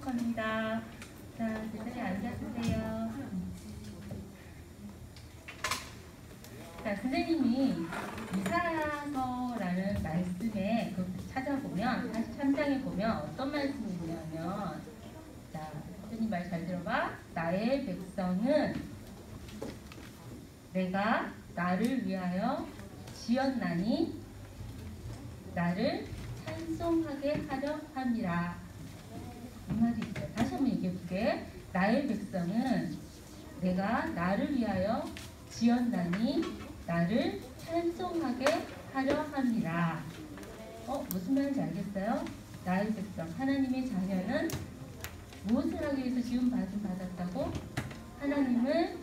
합니다. 자, 제자리에 앉아주세요. 자, 선생님이 이사야서라는 말씀에 찾아보면 43장에 보면 어떤 말씀이 있냐면, 자, 선생님 말 잘 들어봐. 나의 백성은 내가 나를 위하여 지었나니 나를 찬송하게 하려 함이라. 이 말이 있어요. 다시 한번 얘기해 볼게. 나의 백성은 내가 나를 위하여 지었나니 나를 찬송하게 하려 함이라. 무슨 말인지 알겠어요? 나의 백성, 하나님의 자녀는 무엇을 하기 위해서 지음 받았다고? 하나님을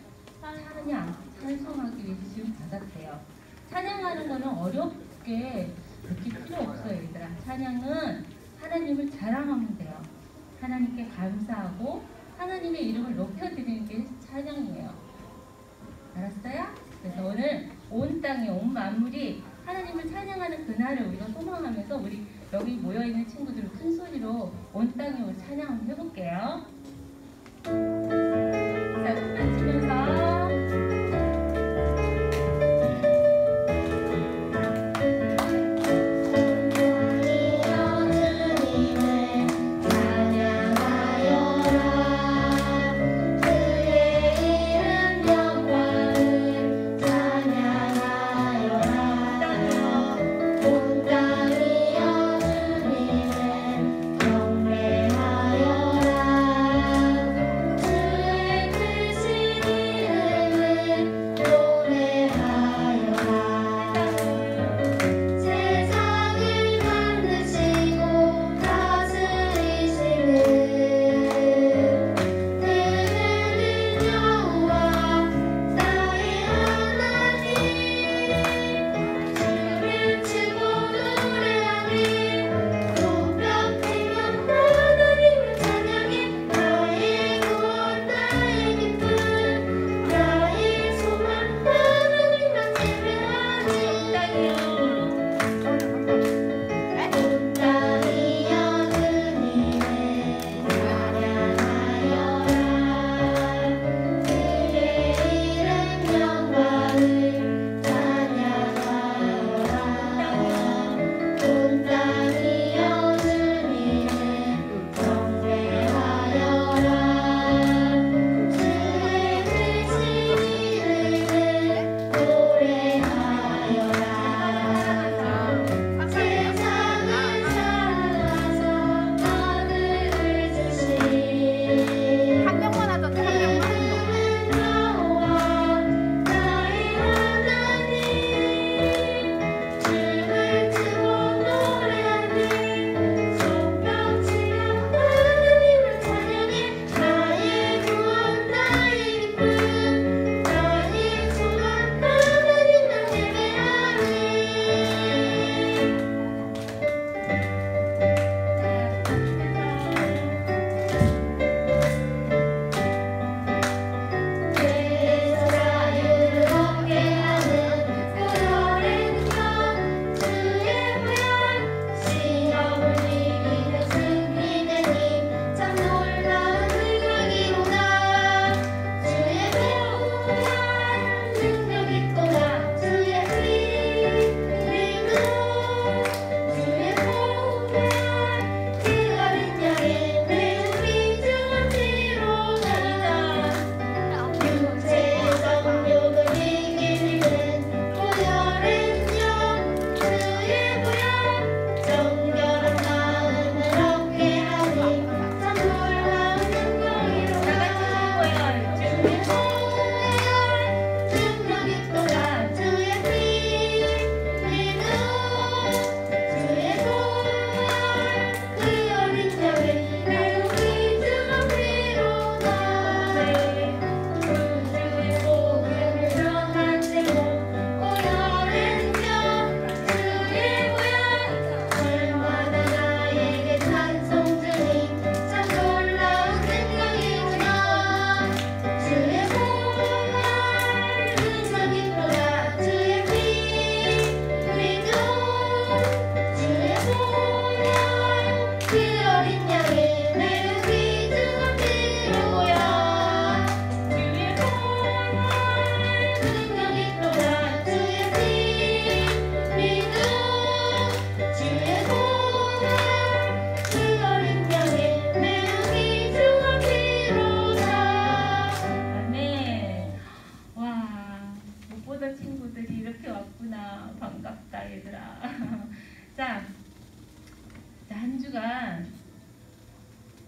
찬송하기 위해서 지음 받았대요. 찬양하는 거는 어렵게 그렇게 필요 없어요, 얘들아. 찬양은 하나님을 자랑하면 돼요. 하나님께 감사하고 하나님의 이름을 높여드리는 게 찬양이에요. 알았어요? 그래서 오늘 온 땅에 온 만물이 하나님을 찬양하는 그날을 우리가 소망하면서 우리 여기 모여있는 친구들 큰 소리로 온 땅에 우리 찬양 한번 해볼게요. 자, 손 치면서 온 땅이여 주님을 경배하여라.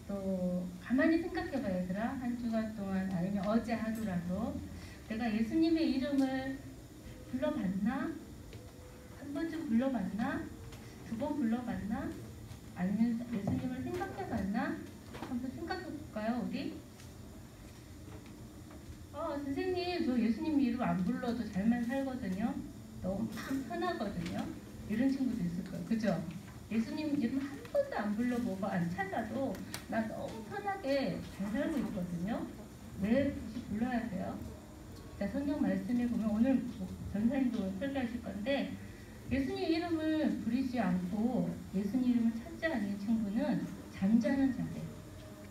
또 가만히 생각해봐요, 얘들아. 한 주간 동안 아니면 어제 하루라도 내가 예수님의 이름을 불러봤나? 한 번쯤 불러봤나? 2번 불러봤나? 아니면 예수님을 생각해봤나? 한번 생각해볼까요, 우리? 선생님, 저 예수님 이름 안 불러도 잘만 살거든요. 너무 마음 편하거든요. 이런 친구도 있을 거예요. 그죠? 예수님 이름 한 번도 안 불러보고 안 찾아도 나 너무 편하게 잘 살고 있거든요. 왜 굳이 불러야 돼요? 자, 성경 말씀에 보면 오늘 전사님도 설교하실 건데 예수님 이름을 부르지 않고 예수님 이름을 찾지 않는 친구는 잠자는 자래.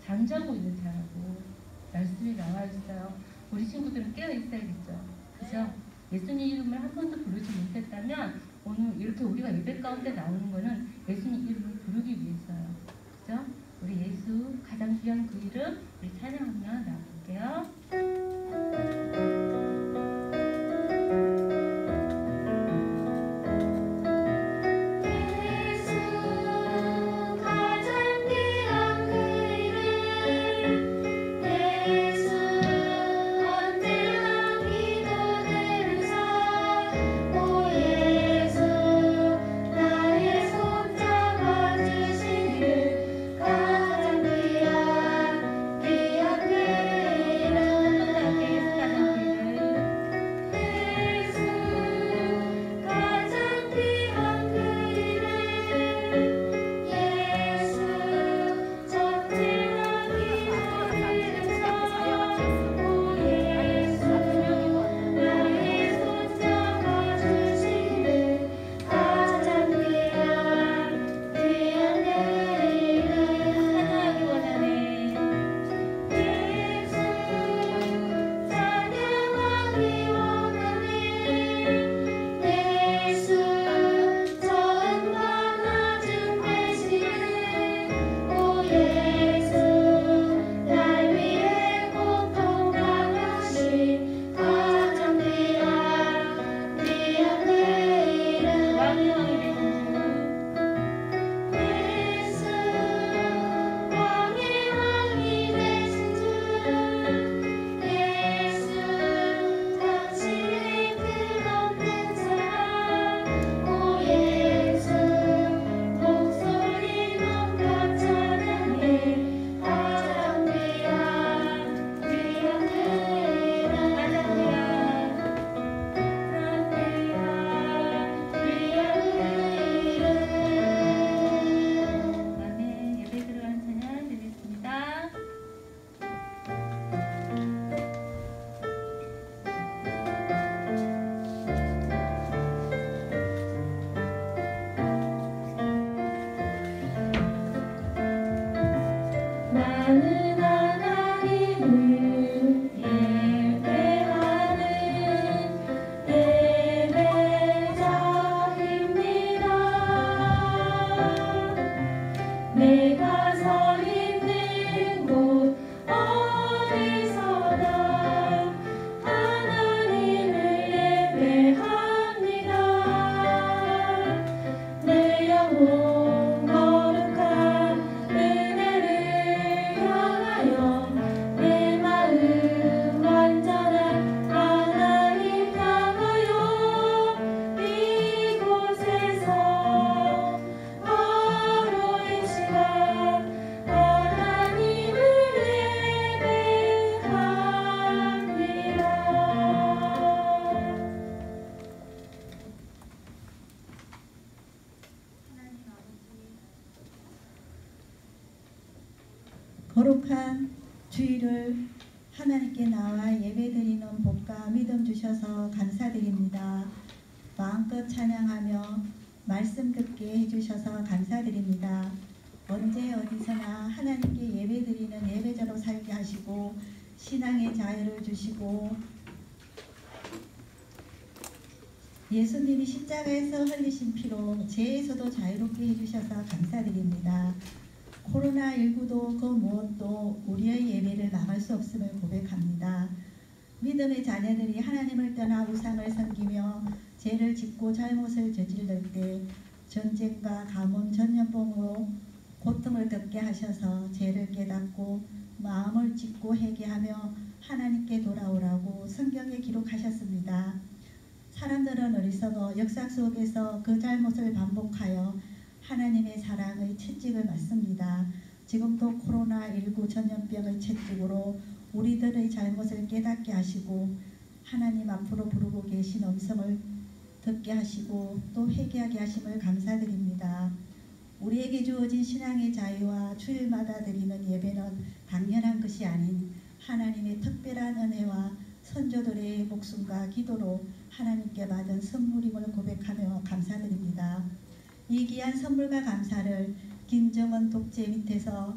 잠자고 있는 자라고 말씀이 나와 있어요. 우리 친구들은 깨어 있어야겠죠. 그죠? 예수님 이름을 한 번도 부르지 못했다면 오늘 이렇게 우리가 예배 가운데 나오는 거는 예수님 이름을 부르기 위해서요. 그죠? 우리 예수 가장 귀한 그 이름 우리 찬양하며 나갈게요. 거룩한 주일을 하나님께 나와 예배드리는 복과 믿음 주셔서 감사드립니다. 마음껏 찬양하며 말씀 듣게 해주셔서 감사드립니다. 언제 어디서나 하나님께 예배드리는 예배자로 살게 하시고 신앙의 자유를 주시고 예수님이 십자가에서 흘리신 피로 죄에서도 자유롭게 해주셔서 감사드립니다. 코로나19도 그 무엇도 우리의 예배를 막을 수 없음을 고백합니다. 믿음의 자녀들이 하나님을 떠나 우상을 섬기며 죄를 짓고 잘못을 저지를 때 전쟁과 가뭄 전염병으로 고통을 겪게 하셔서 죄를 깨닫고 묻고 회개하며 하나님께 돌아오라고 성경에 기록하셨습니다. 사람들은 어리석어 역사 속에서 그 잘못을 반복하여 하나님의 사랑의 채찍을 맞습니다. 지금도 코로나19 전염병의 채찍으로 우리들의 잘못을 깨닫게 하시고 하나님 앞으로 부르고 계신 음성을 듣게 하시고 또 회개하게 하심을 감사드립니다. 우리에게 주어진 신앙의 자유와 주일마다 드리는 예배는 당연한 것이 아닌 하나님의 특별한 은혜와 선조들의 목숨과 기도로 하나님께 받은 선물임을 고백하며 감사드립니다. 이 귀한 선물과 감사를 김정은 독재 밑에서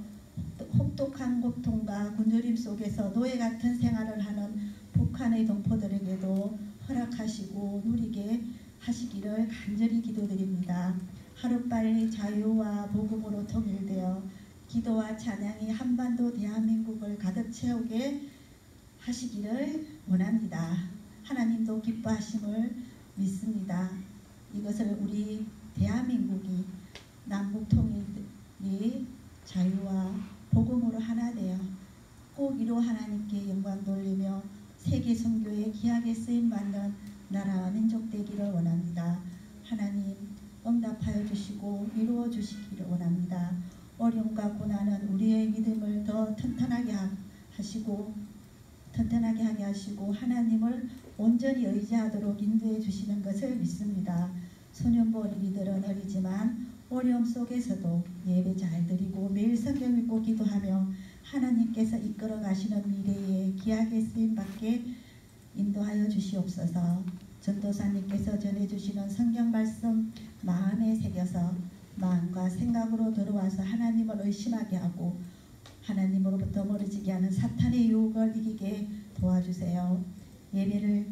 혹독한 고통과 굶주림 속에서 노예 같은 생활을 하는 북한의 동포들에게도 허락하시고 누리게 하시기를 간절히 기도드립니다. 하루빨리 자유와 복음으로 통일되어 기도와 찬양이 한반도 대한민국을 가득 채우게 하시기를 원합니다. 하나님도 기뻐하심을 믿습니다. 이것을 우리 대한민국이 남북 통일이 자유와 복음으로 하나 되어 꼭 이로 하나님께 영광 돌리며 세계 선교에 귀하게 쓰임받는 나라와 민족 되기를 원합니다. 하나님 응답하여 주시고 이루어 주시기를 원합니다. 어려움과 고난은 우리의 믿음을 더 튼튼하게 하게 하시고 하나님을 온전히 의지하도록 인도해 주시는 것을 믿습니다. 소년부 어린이들은 어리지만 어려움 속에서도 예배 잘 드리고 매일 성경 읽고 기도하며 하나님께서 이끌어 가시는 미래에 귀하게 쓰임받게 인도하여 주시옵소서. 전도사님께서 전해주시는 성경 말씀 마음에 새겨서 마음과 생각으로 들어와서 하나님을 의심하게 하고 하나님으로부터 멀어지게 하는 사탄의 유혹을 이기게 도와주세요. 예배를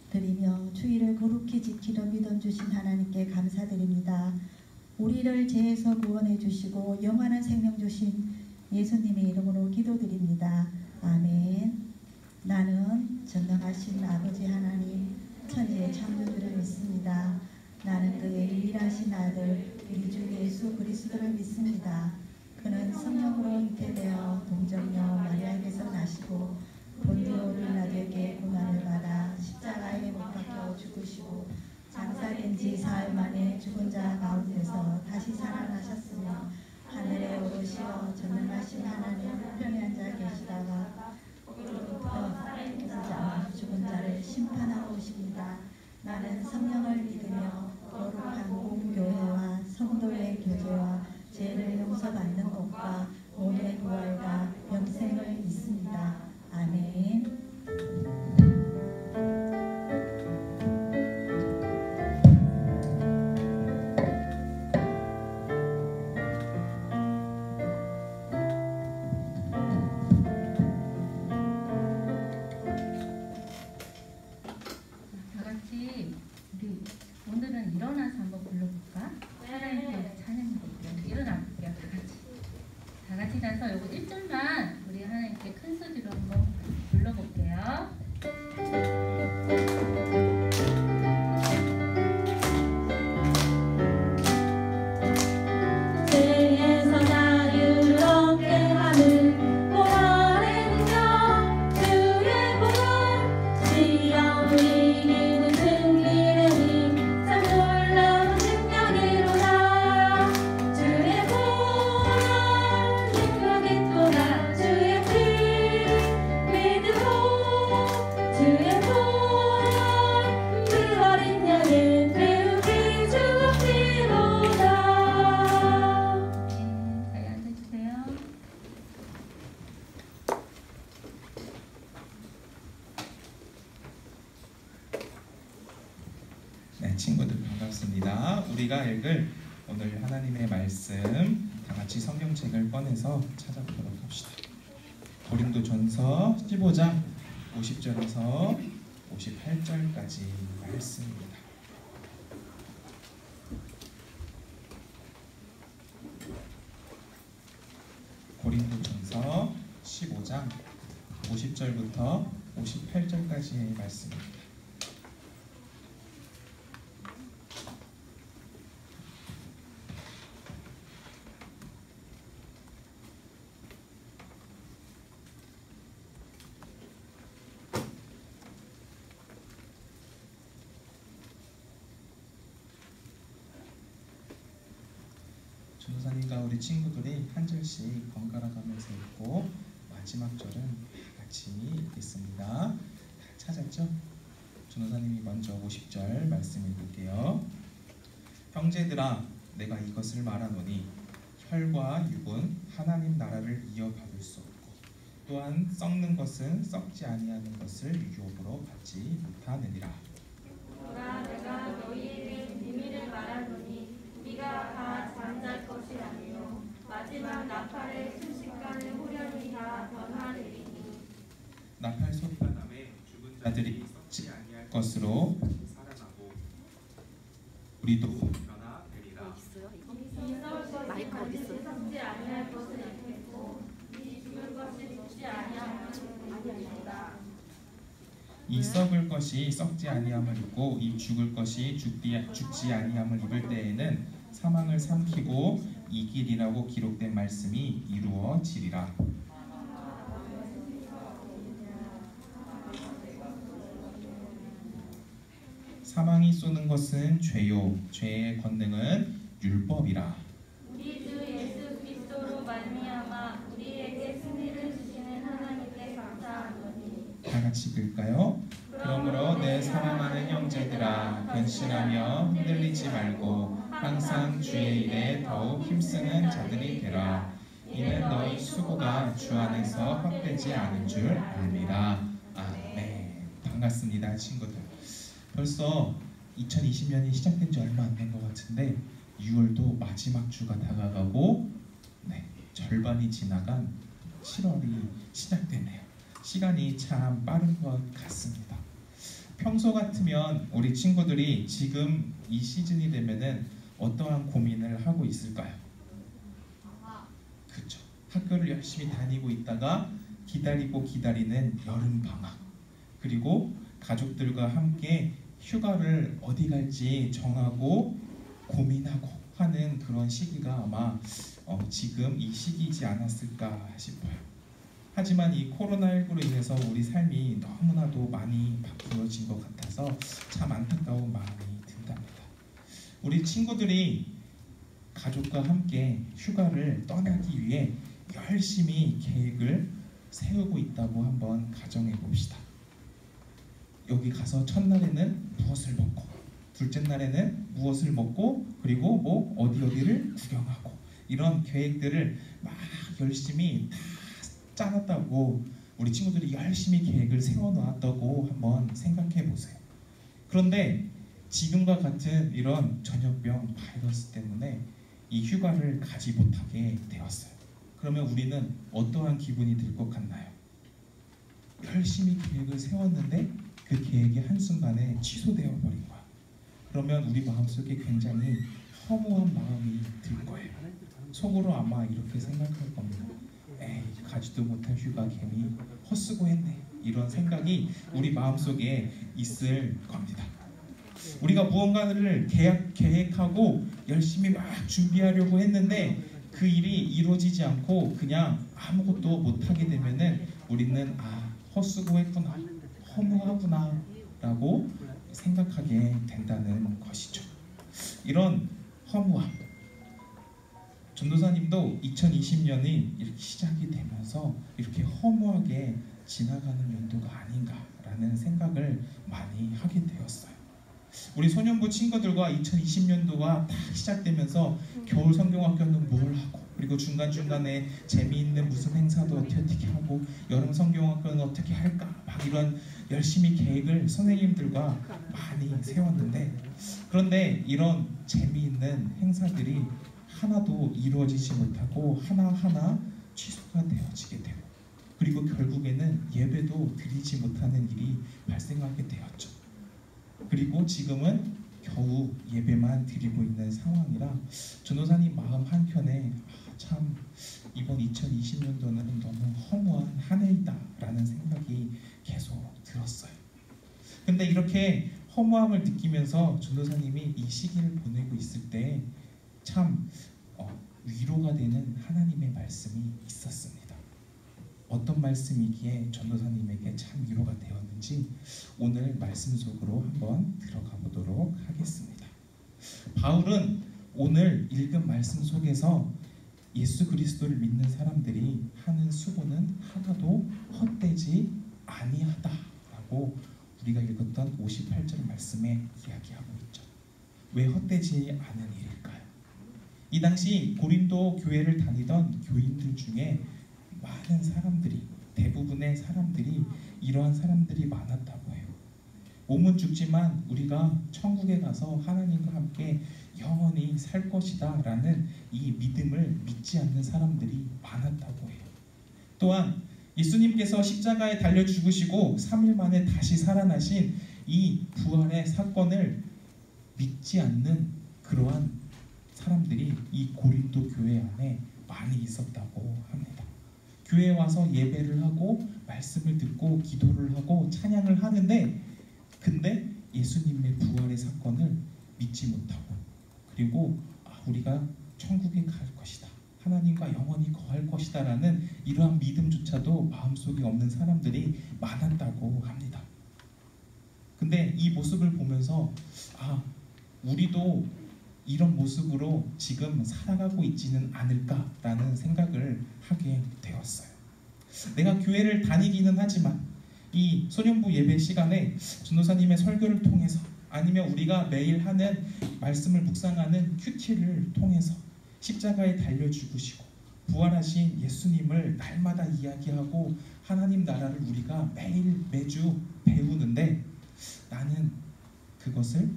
드리며 주의를 거룩히 지키는 믿음 주신 하나님께 감사드립니다. 우리를 죄에서 구원해 주시고 영원한 생명 주신 예수님의 이름으로 기도드립니다. 아멘. 나는 전능하신 아버지 하나님 천지의 창조주를 믿습니다. 나는 그의 유일하신 아들 우리 주 예수 그리스도를 믿습니다. 그는 성령으로 잉태되어 동정녀 마리아에게서 나시고 본디오 빌라도에게 고난을 받아 십자가에 못 박혀 죽으시고 장사된 지 사흘 만에 죽은 자 가운데서 다시 살아나셨으며 하늘에 오르시어 전능하신 하나님 우편에 앉아 계시다가 죽은 자를 심판하러 오십니다. 나는 성령을 믿으며 거룩한 공교회와 성도의 교제와 죄를 용서받는 것과 몸의 부활과 영생을 믿습니다. 아멘. 오늘은 일어나서 한번 불러볼까? 하나님께 찬양해볼게요. 일어나 볼게요. 다 같이 나서 요거 1절만 우리 하나님께 큰 소리로 한번 불러볼게요. 네, 친구들 반갑습니다. 우리가 읽을 오늘 하나님의 말씀 다 같이 성경책을 꺼내서 찾아보도록 합시다. 고린도전서 15장 50절에서 58절까지 말씀입니다. 고린도전서 15장 50절부터 58절까지의 말씀입니다. 전도사님과 우리 친구들이 한 절씩 번갈아 가면서 읽고 마지막 절은 다 같이 읽겠습니다. 다 찾았죠? 전도사님이 먼저 50절 말씀 읽을게요. 형제들아, 내가 이것을 말하노니 혈과 육은 하나님 나라를 이어받을 수 없고 또한 썩는 것은 썩지 아니하는 것을 유업으로 받지 못하느니라. 그러나 내가 너희에게 비밀을 말하노니 우리가 다 잠잘 것이 아니요 마지막 나팔의 순식간에 후련히 다 변화되리니. 나팔 소리가 나매 죽은 자들이 썩지 아니할 것으로 살아나고 우리도 변화되리라. 마이크 어디 있어요? 썩지 아니할 것을 입겠고 이 죽을 것이 죽지 아니함을 입으리라. 이 썩을 것이 썩지 아니함을 입고 이 죽을 것이 죽지 아니함을 입을 때에는 사망을 삼키고 이기리라고 기록된 말씀이 이루어지리라. 사망이 쏘는 것은 죄요 죄의 권능은 율법이라. 우리 주 예수 그리스도로 말미암아 우리에게 승리를 주시는 하나님께 감사하노니. 다 같이 읽을까요? 그러므로 내 사랑하는 형제들아, 변신하며 흔들리지 말고 항상 주의 일에 더욱 힘쓰는 자들이 되라. 이는 너희 수고가 주 안에서 헛되지 않은 줄 압니다. 아멘. 반갑습니다, 친구들. 벌써 2020년이 시작된 지 얼마 안 된 것 같은데 6월도 마지막 주가 다가가고 절반이 지나간 7월이 시작되네요. 시간이 참 빠른 것 같습니다. 평소 같으면 우리 친구들이 지금 이 시즌이 되면은 어떠한 고민을 하고 있을까요? 그렇죠. 학교를 열심히 다니고 있다가 기다리고 기다리는 여름 방학, 그리고 가족들과 함께 휴가를 어디 갈지 정하고 고민하고 하는 그런 시기가 아마 지금 이 시기이지 않았을까 싶어요. 하지만 이 코로나19로 인해서 우리 삶이 너무나도 많이 바꾸어진 것 같아서 참 안타까운 마음이 든답니다. 우리 친구들이 가족과 함께 휴가를 떠나기 위해 열심히 계획을 세우고 있다고 한번 가정해 봅시다. 여기 가서 첫날에는 무엇을 먹고, 둘째 날에는 무엇을 먹고, 그리고 뭐 어디를 구경하고, 이런 계획들을 막 열심히 다 짜놨다고 우리 친구들이 열심히 계획을 세워놓았다고 한번 생각해 보세요. 그런데 지금과 같은 이런 전염병 바이러스 때문에 이 휴가를 가지 못하게 되었어요. 그러면 우리는 어떠한 기분이 들 것 같나요? 열심히 계획을 세웠는데 그 계획이 한순간에 취소되어 버린 거야. 그러면 우리 마음속에 굉장히 허무한 마음이 들 거예요. 속으로 아마 이렇게 생각할 겁니다. 에이, 가지도 못할 휴가 괜히 헛수고했네. 이런 생각이 우리 마음속에 있을 겁니다. 우리가 무언가를 계획하고 열심히 막 준비하려고 했는데 그 일이 이루어지지 않고 그냥 아무것도 못하게 되면은 우리는 헛수고했구나, 허무하구나 라고 생각하게 된다는 것이죠. 이런 허무함, 전도사님도 2020년이 이렇게 시작이 되면서 이렇게 허무하게 지나가는 연도가 아닌가라는 생각을 많이 하게 되었어요. 우리 소년부 친구들과 2020년도가 딱 시작되면서 겨울 성경학교는 뭘 하고, 그리고 중간중간에 재미있는 무슨 행사도 어떻게 하고, 여름 성경학교는 어떻게 할까, 막 이런 열심히 계획을 선생님들과 많이 세웠는데, 그런데 이런 재미있는 행사들이 하나도 이루어지지 못하고 하나하나 취소가 되어지게 되고, 그리고 결국에는 예배도 드리지 못하는 일이 발생하게 되었죠. 그리고 지금은 겨우 예배만 드리고 있는 상황이라 전도사님 마음 한켠에 참 이번 2020년도는 너무 허무한 한 해이다 라는 생각이 계속 들었어요. 근데 이렇게 허무함을 느끼면서 전도사님이 이 시기를 보내고 있을 때 참 위로가 되는 하나님의 말씀이 있었습니다. 어떤 말씀이기에 전도사님에게 참 위로가 되었는지 오늘 말씀 속으로 한번 들어가 보도록 하겠습니다. 바울은 오늘 읽은 말씀 속에서 예수 그리스도를 믿는 사람들이 하는 수고는 하나도 헛되지 아니하다라고 우리가 읽었던 58절 말씀에 이야기하고 있죠. 왜 헛되지 않은 일일까요? 이 당시 고린도 교회를 다니던 교인들 중에 많은 사람들이, 대부분의 사람들이 이러한 사람들이 많았다고 해요. 몸은 죽지만 우리가 천국에 가서 하나님과 함께 영원히 살 것이다 라는 이 믿음을 믿지 않는 사람들이 많았다고 해요. 또한 예수님께서 십자가에 달려 죽으시고 3일 만에 다시 살아나신 이 부활의 사건을 믿지 않는 그러한 사람들이 이 고린도 교회 안에 많이 있었다고 합니다. 교회에 와서 예배를 하고 말씀을 듣고 기도를 하고 찬양을 하는데, 근데 예수님의 부활의 사건을 믿지 못하고, 그리고 우리가 천국에 갈 것이다, 하나님과 영원히 거할 것이다 라는 이러한 믿음조차도 마음속에 없는 사람들이 많았다고 합니다. 근데 이 모습을 보면서 우리도 이런 모습으로 지금 살아가고 있지는 않을까라는 생각을 하게 되었어요. 내가 교회를 다니기는 하지만 이 소년부 예배 시간에 전도사님의 설교를 통해서, 아니면 우리가 매일 하는 말씀을 묵상하는 큐티를 통해서 십자가에 달려 죽으시고 부활하신 예수님을 날마다 이야기하고 하나님 나라를 우리가 매주 배우는데, 나는 그것을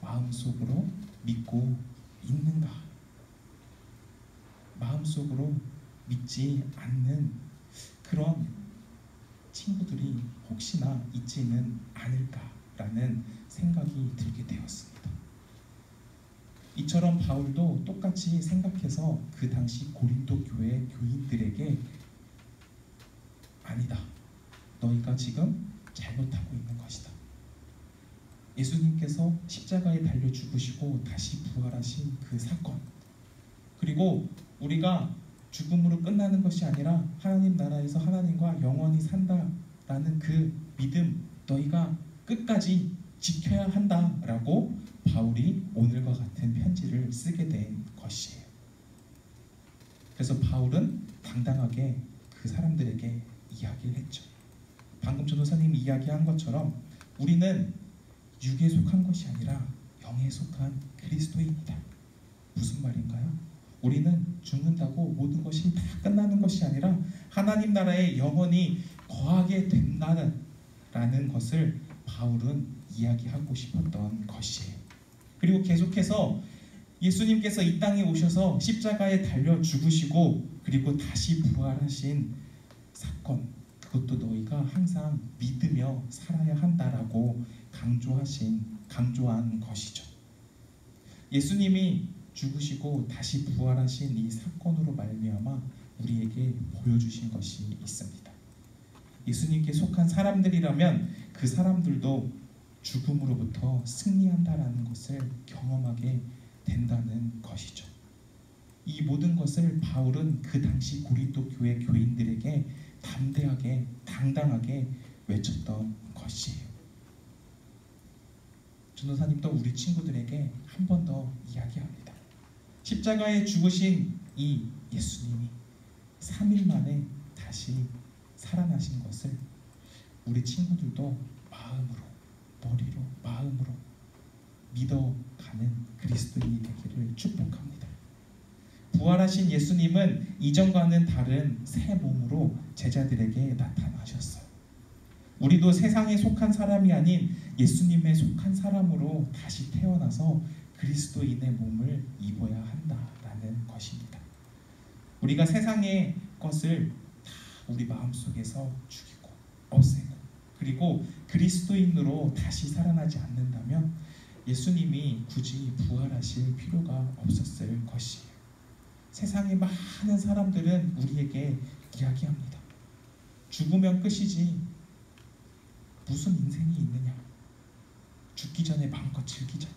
마음속으로 믿고 있는가? 마음속으로 믿지 않는 그런 친구들이 혹시나 있지는 않을까라는 생각이 들게 되었습니다. 이처럼 바울도 똑같이 생각해서 그 당시 고린도 교회 교인들에게 아니다, 너희가 지금 잘못하고 있는 것이다. 예수님께서 십자가에 달려 죽으시고 다시 부활하신 그 사건, 그리고 우리가 죽음으로 끝나는 것이 아니라 하나님 나라에서 하나님과 영원히 산다라는 그 믿음, 너희가 끝까지 지켜야 한다라고 바울이 오늘과 같은 편지를 쓰게 된 것이에요. 그래서 바울은 당당하게 그 사람들에게 이야기를 했죠. 방금 전도사님이 이야기한 것처럼 우리는 육에 속한 것이 아니라 영에 속한 그리스도인이다. 무슨 말인가요? 우리는 죽는다고 모든 것이 다 끝나는 것이 아니라 하나님 나라에 영원히 거하게 된다는 것을 바울은 이야기하고 싶었던 것이에요. 그리고 계속해서 예수님께서 이 땅에 오셔서 십자가에 달려 죽으시고 그리고 다시 부활하신 사건, 그것도 너희가 항상 믿으며 살아야 한다라고 강조한 것이죠. 예수님이 죽으시고 다시 부활하신 이 사건으로 말미암아 우리에게 보여주신 것이 있습니다. 예수님께 속한 사람들이라면 그 사람들도 죽음으로부터 승리한다라는 것을 경험하게 된다는 것이죠. 이 모든 것을 바울은 그 당시 고린도 교회 교인들에게 담대하게, 당당하게 외쳤던 것이에요. 전도사님도 우리 친구들에게 한 번 더 이야기합니다. 십자가에 죽으신 이 예수님이 3일 만에 다시 살아나신 것을 우리 친구들도 마음으로 믿어가는 그리스도인이 되기를 축복합니다. 부활하신 예수님은 이전과는 다른 새 몸으로 제자들에게 나타나셨어요. 우리도 세상에 속한 사람이 아닌 예수님에 속한 사람으로 다시 태어나서 그리스도인의 몸을 입어야 한다라는 것입니다. 우리가 세상의 것을 다 우리 마음속에서 죽이고 없애고 그리고 그리스도인으로 다시 살아나지 않는다면 예수님이 굳이 부활하실 필요가 없었을 것이에요. 세상의 많은 사람들은 우리에게 이야기합니다. 죽으면 끝이지 무슨 인생이 있느냐, 죽기 전에 마음껏 즐기자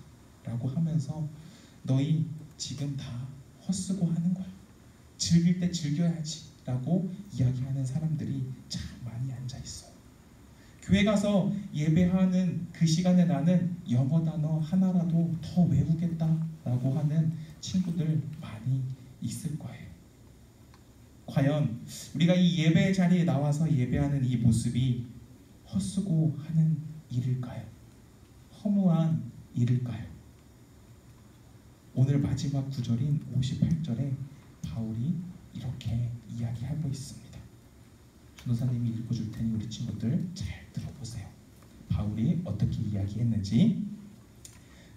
라고 하면서 너희 지금 다 헛쓰고 하는 거야, 즐길 때 즐겨야지 라고 이야기하는 사람들이 참 많이 앉아 있어요. 교회 가서 예배하는 그 시간에 나는 영어 단어 하나라도 더 외우겠다 라고 하는 친구들 많이 있을 거예요. 과연 우리가 이 예배 자리에 나와서 예배하는 이 모습이 헛수고 하는 일일까요? 허무한 일일까요? 오늘 마지막 구절인 58절에 바울이 이렇게 이야기하고 있습니다. 전도사님이 읽어줄 테니 우리 친구들 잘 들어보세요. 바울이 어떻게 이야기했는지.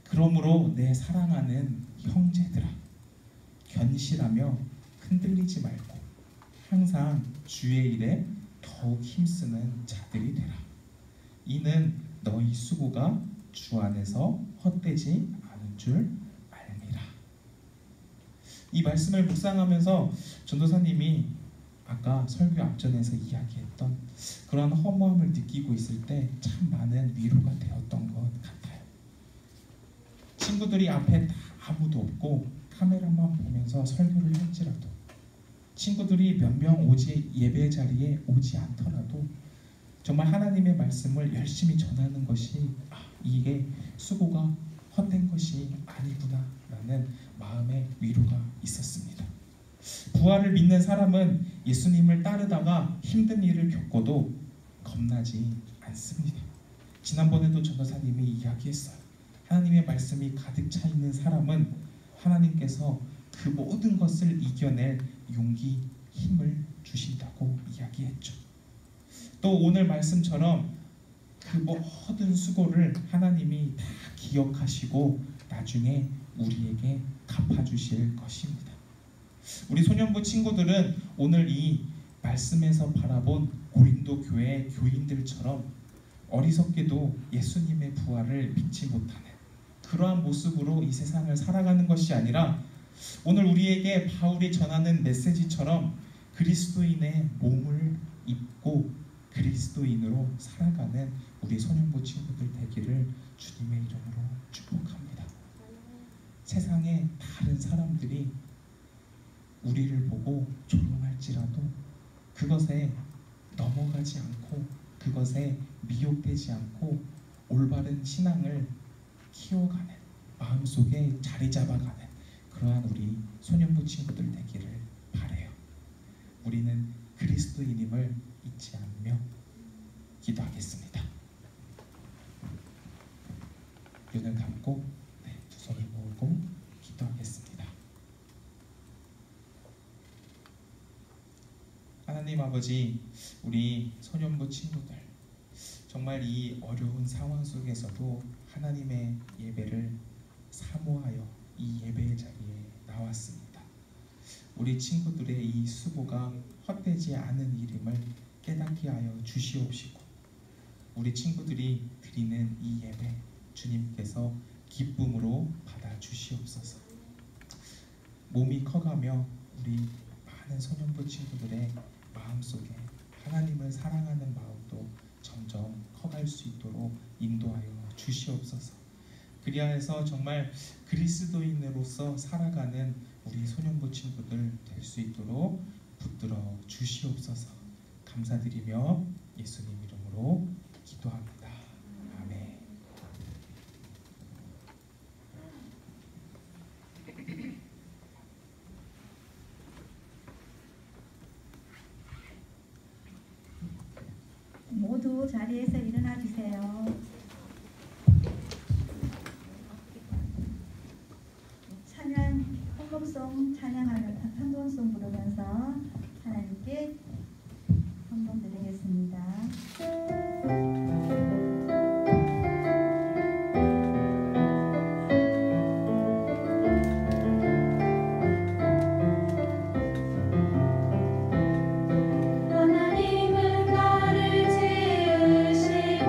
그러므로 내 사랑하는 형제들아, 견실하며 흔들리지 말고 항상 주의 일에 더욱 힘쓰는 자들이 되라. 이는 너희 수고가 주 안에서 헛되지 않은 줄 알미라. 이 말씀을 묵상하면서 전도사님이 아까 설교 앞전에서 이야기했던 그런 허무함을 느끼고 있을 때 참 많은 위로가 되었던 것 같아요. 친구들이 앞에 다 아무도 없고 카메라만 보면서 설교를 할지라도, 친구들이 몇 명 예배 자리에 오지 않더라도 정말 하나님의 말씀을 열심히 전하는 것이 이게 수고가 헛된 것이 아니구나 라는 마음의 위로가 있었습니다. 부활을 믿는 사람은 예수님을 따르다가 힘든 일을 겪어도 겁나지 않습니다. 지난번에도 전도사님이 이야기했어요. 하나님의 말씀이 가득 차 있는 사람은 하나님께서 그 모든 것을 이겨낼 용기, 힘을 주신다고 이야기했죠. 또 오늘 말씀처럼 그 모든 수고를 하나님이 다 기억하시고 나중에 우리에게 갚아주실 것입니다. 우리 소년부 친구들은 오늘 이 말씀에서 바라본 고린도 교회 교인들처럼 어리석게도 예수님의 부활을 믿지 못하는 그러한 모습으로 이 세상을 살아가는 것이 아니라 오늘 우리에게 바울이 전하는 메시지처럼 그리스도인의 몸을 입고 그리스도인으로 살아가는 우리 소년부 친구들 되기를 주님의 이름으로 축복합니다. 세상의 다른 사람들이 우리를 보고 조롱할지라도 그것에 넘어가지 않고 그것에 미혹되지 않고 올바른 신앙을 키워가는, 마음속에 자리 잡아가는 그러한 우리 소년부 친구들 되기를 바라요. 우리는 그리스도인임을 잊지 않으며 기도하겠습니다. 눈을 감고 두 손을 모으고 기도하겠습니다. 하나님 아버지, 우리 소년부 친구들 정말 이 어려운 상황 속에서도 하나님의 예배를 사모하여 이 예배의 자리에 나왔습니다. 우리 친구들의 이 수고가 헛되지 않은 일임을 깨닫게 하여 주시옵시고 우리 친구들이 드리는 이 예배 주님께서 기쁨으로 받아 주시옵소서. 몸이 커가며 우리 많은 소년부 친구들의 마음속에 하나님을 사랑하는 마음도 점점 커갈 수 있도록 인도하여 주시옵소서. 그리하여서 정말 그리스도인으로서 살아가는 우리 소년부 친구들 될 수 있도록 붙들어 주시옵소서. 감사드리며 예수님 이름으로 기도합니다. 아멘. 모두 자리에서 일어나 주세요. 찬양, 헌금송 찬양하는 헌금송 부르면서 하나님께 헌금 드리겠습니다. 하나님은 나를 지으시고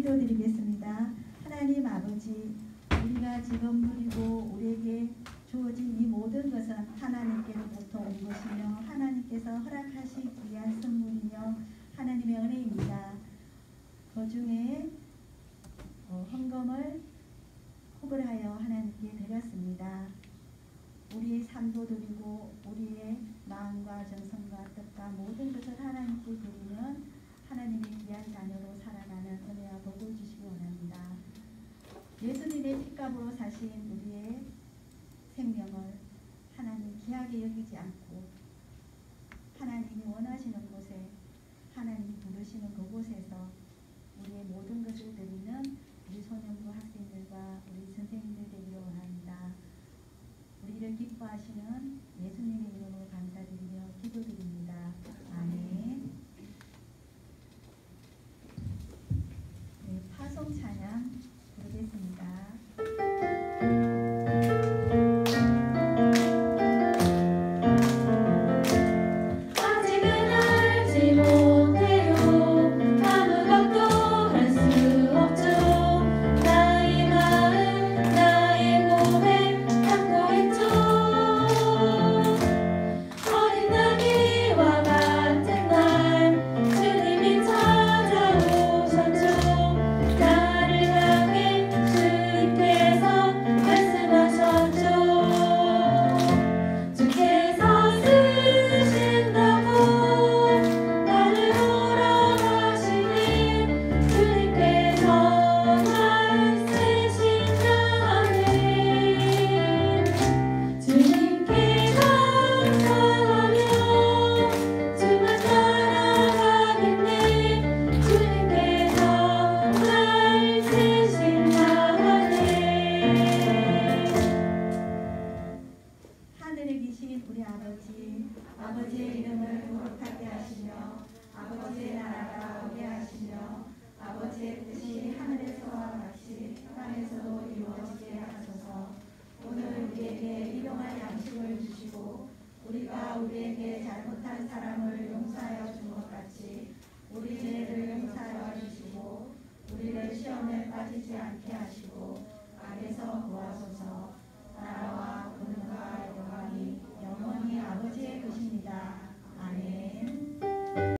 기도드리겠습니다. 하나님 아버지, 우리가 지금 누리고 우리에게 주어진 이 모든 것은 하나님께로부터 온 것이며 하나님께서 허락하시기 위한 선물이며 하나님의 은혜입니다. 그 중에 헌금을 후불하여 하나님께 드렸습니다. 우리의 삶도 드리고 우리의 마음과 정성과 뜻과 모든 것을 하나님께 드리는 하나님의 귀한 자녀로 살아가는 은혜와 복을 주시기 원합니다. 예수님의 피값으로 사신 우리의 생명을